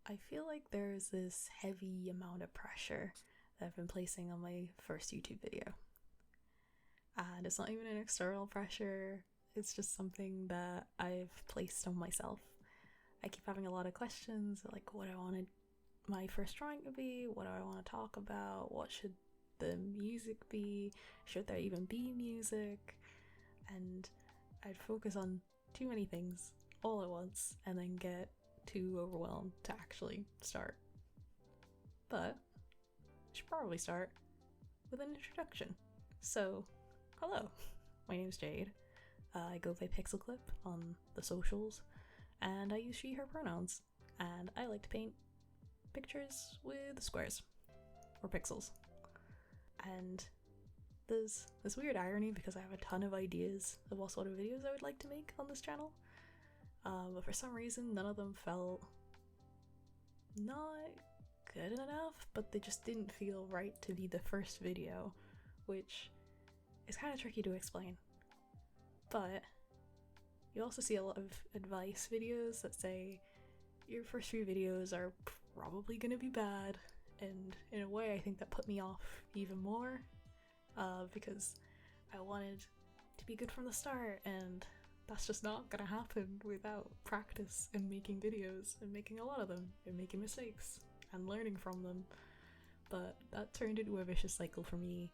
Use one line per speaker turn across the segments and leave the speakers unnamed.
I feel like there's this heavy amount of pressure that I've been placing on my first YouTube video. And it's not even an external pressure, it's just something that I've placed on myself. I keep having a lot of questions like what I wanted my first drawing to be, what do I want to talk about, what should the music be, should there even be music? And I'd focus on too many things all at once and then get too overwhelmed to actually start. But I should probably start with an introduction. So, hello, my name's Jade. I go by Pixelclip on the socials, and I use she, her pronouns, and I like to paint pictures with squares, or pixels. And there's this weird irony because I have a ton of ideas of what sort of videos I would like to make on this channel, but for some reason none of them felt not good enough, but they just didn't feel right to be the first video, which is kind of tricky to explain. But you also see a lot of advice videos that say your first few videos are probably gonna be bad, and in a way I think that put me off even more, because I wanted to be good from the start, and that's just not gonna happen without practice and making videos and making a lot of them and making mistakes and learning from them. But that turned into a vicious cycle for me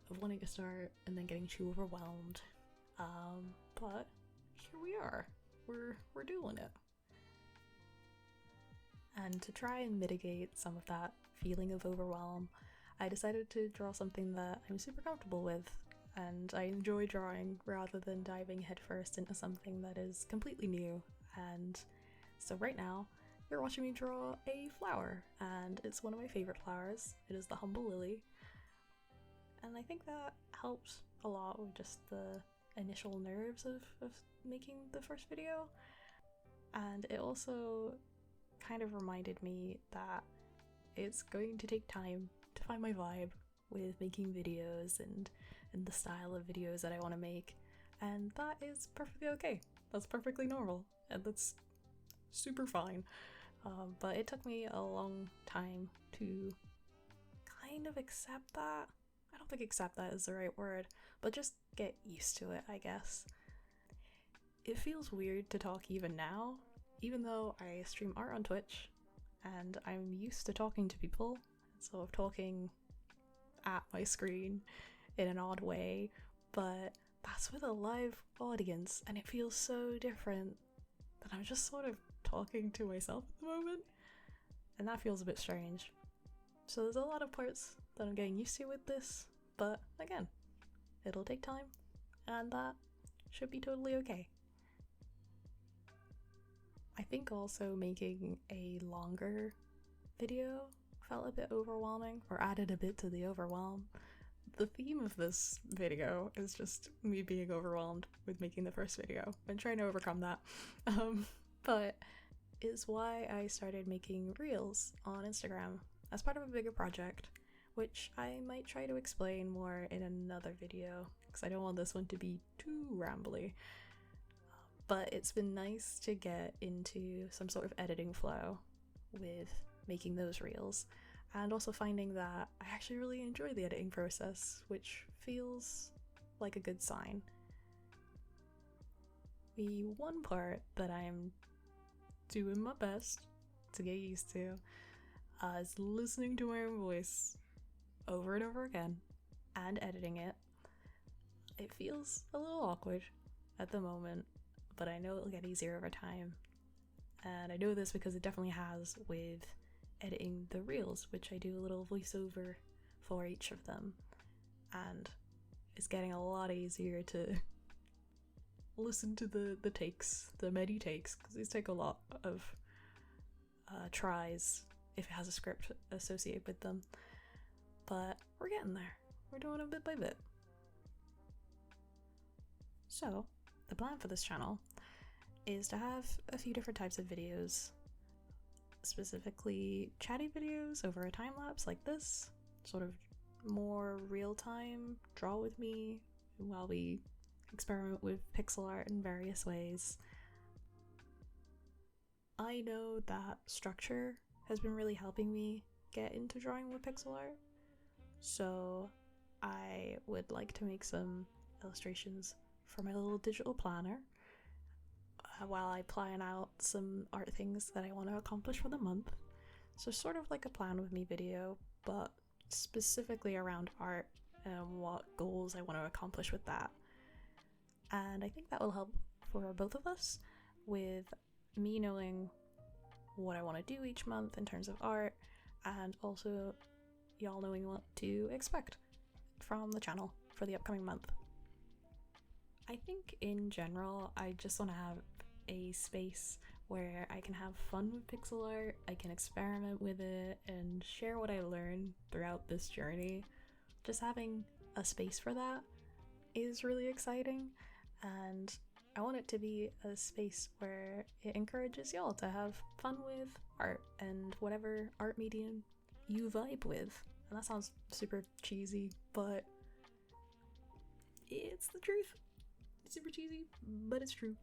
of wanting to start and then getting too overwhelmed. But here we are. We're doing it. And to try and mitigate some of that feeling of overwhelm, I decided to draw something that I'm super comfortable with and I enjoy drawing rather than diving headfirst into something that is completely new. And so right now, you're watching me draw a flower, and it's one of my favorite flowers. It is the humble lily. And I think that helped a lot with just the initial nerves of making the first video. And it also kind of reminded me that it's going to take time to find my vibe with making videos and the style of videos that I want to make, and that is perfectly okay. That's perfectly normal, and that's super fine. But it took me a long time to kind of accept that. I don't think accept that is the right word, but just get used to it, I guess. It feels weird to talk even now, even though I stream art on Twitch, and I'm used to talking to people, so of talking at my screen in an odd way, but that's with a live audience, and it feels so different that I'm just sort of talking to myself at the moment, and that feels a bit strange. So there's a lot of parts that I'm getting used to with this, but again, it'll take time, and that should be totally okay. I think also making a longer video felt a bit overwhelming, or added a bit to the overwhelm. The theme of this video is just me being overwhelmed with making the first video and trying to overcome that. But is why I started making reels on Instagram as part of a bigger project, which I might try to explain more in another video because I don't want this one to be too rambly. But it's been nice to get into some sort of editing flow with making those reels, and also finding that I actually really enjoy the editing process, which feels like a good sign. The one part that I'm doing my best to get used to is listening to my own voice over and over again and editing it. It feels a little awkward at the moment, but I know it'll get easier over time. And I know this because it definitely has with editing the reels, which I do a little voiceover for each of them, and it's getting a lot easier to listen to the takes, the many takes, because these take a lot of tries if it has a script associated with them. But we're getting there. We're doing it bit by bit. So the plan for this channel is to have a few different types of videos, specifically chatty videos over a time lapse like this, sort of more real-time draw with me while we experiment with pixel art in various ways. I know that structure has been really helping me get into drawing with pixel art. So I would like to make some illustrations for my little digital planner while I plan out some art things that I want to accomplish for the month. So sort of like a plan with me video, but specifically around art and what goals I want to accomplish with that. And I think that will help for both of us, with me knowing what I want to do each month in terms of art, and also y'all knowing what to expect from the channel for the upcoming month. I think in general, I just want to have a space where I can have fun with pixel art, I can experiment with it, and share what I learn throughout this journey. Just having a space for that is really exciting, and I want it to be a space where it encourages y'all to have fun with art and whatever art medium you vibe with. And that sounds super cheesy, but it's the truth. It's super cheesy, but it's true.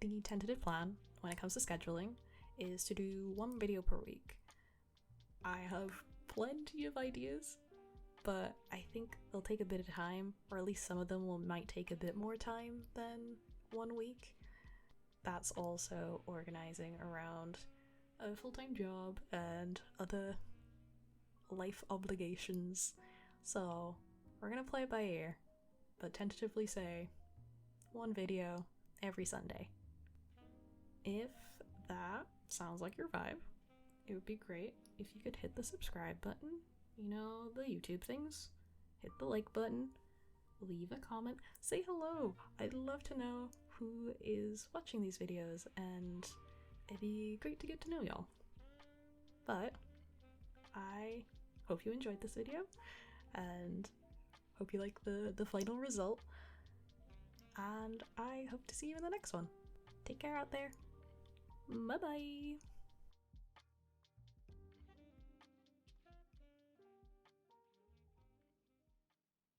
The tentative plan when it comes to scheduling is to do 1 video per week. I have plenty of ideas, but I think they'll take a bit of time, or at least some of them might take a bit more time than 1 week. That's also organizing around a full-time job and other life obligations. So we're gonna play it by ear, but tentatively say 1 video every Sunday. If that sounds like your vibe, it would be great if you could hit the subscribe button, you know, the YouTube things, hit the like button, leave a comment, say hello. I'd love to know who is watching these videos, and it'd be great to get to know y'all. But I hope you enjoyed this video, and hope you like the final result, and I hope to see you in the next one. Take care out there. Bye bye.